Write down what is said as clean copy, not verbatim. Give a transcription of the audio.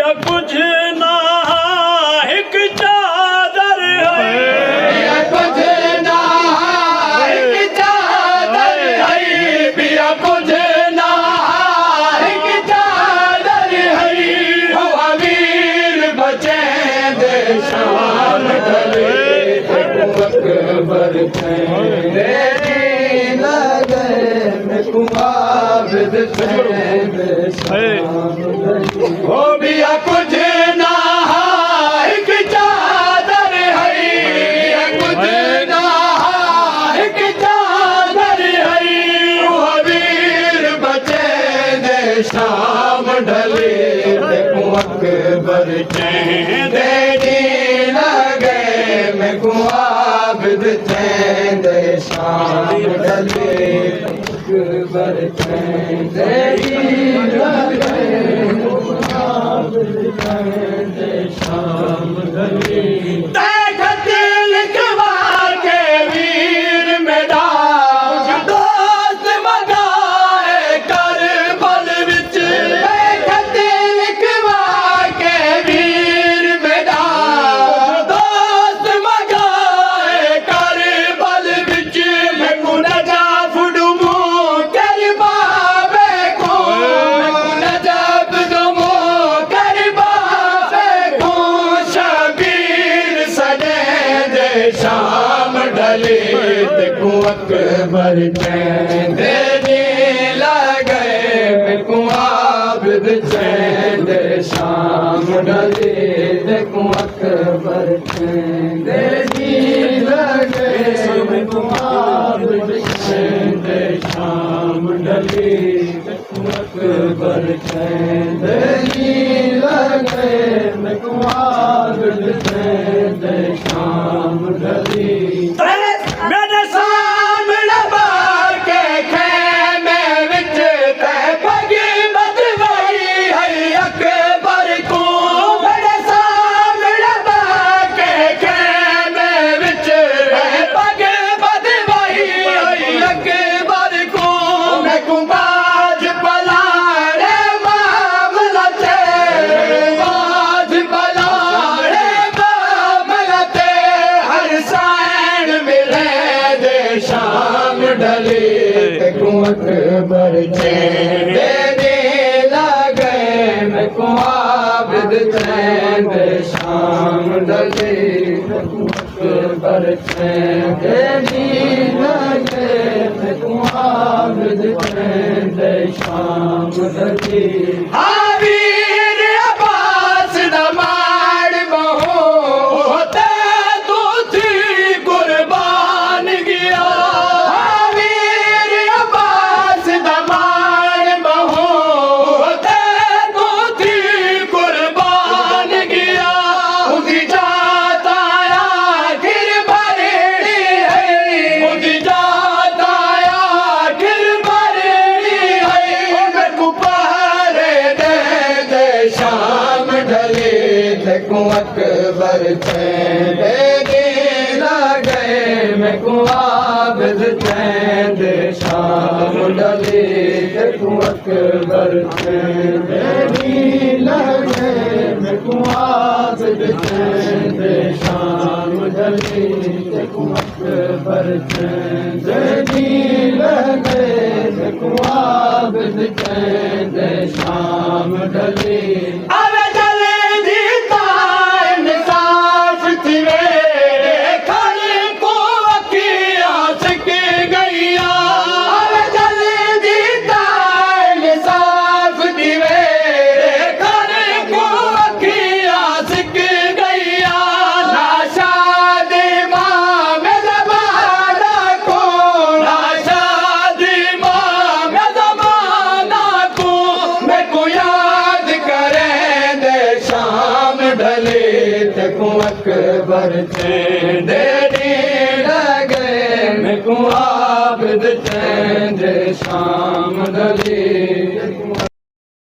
कुछ ना एक चादर है, कुछ ना एक चादर है, बिया कुछ ना एक चादर है। हो अमीर बचे दे शान ढले, अकबर दे लगे मैं कुआबिद हो बिया कुछ ना एक चादर है, कुछ ना एक चादर है। अमीर बचे दे शाम ढले, अकबर चैन दे लगे मैं कुआबिद चैन दे शाम ढले, अकबर चैन दे लगे कुआबिद चैन दे शाम ढले। देखत लिखवा के वीर मेरा दोस्त मगाए करबल विच, देखत लिखवा के वीर मेरा दोस्त मगाए करबल विच। मैं नजा फुडमू करबावे को, नजा फुडमू करबावे को। शबीर सजे दे शाम ढले, देखो अकबर चैन दे लगे मैं कुआबिद चैन दे शाम ढले, देखो अकबर चैन दे लगे मैं कुआबिद चैन दे शाम ढले, देखो अकबर चैन दे लगे मैं कुआबिद चैन दे शाम ढले। मेरे सामने बाके खेमे विच ते पगी बदवाई है अकबर को। मेरे सामने बाके खेमे विच ते पगी बदवाई है अकबर को। मैं कुंबाज पलाड़े मामला चे, बाज पलाड़े मामला चे। हर सैन मिले दे शाम ढले, अकबर चैन दे लगे मैं कुआबिद चैन दे शाम ढले, अकबर चैन दे लगे मैं कुआबिद चैन दे शाम ढले। वीर अब्बास दमाड़ बहो होते तू थी कुर्बान गया। वीर अब्बास दमाड़ बहो होते तू थी कुर्बान गया। उदी जात आया फिर बरेड़ी है, उदी जात आया फिर बरेड़ी है। मैं कुपारे दे शाम ढले, देखो अकबर चैन दे लगे मैं कुआबिद चैन दे शाम ढले, देखो अकबर चैन दे लगे मैं कुआबिद चैन दे शाम ढले, देखो अकबर चैन दे लगे मैं कुआबिद चैन दे शाम ढले। अबे चले जीता इंसाफ थी मेरे खाने को अखियां सिक गईया। अबे चले जीता इंसाफ थी मेरे खाने को अखियां सिक गईया। ना शादी माँ में ज़माना को, ना शादी माँ में ज़माना को। मैं को याद करें दे शाम ढले, देखो अकबर चैन दे लगे मैं कुआबिद चैन दे शाम ढले, देखो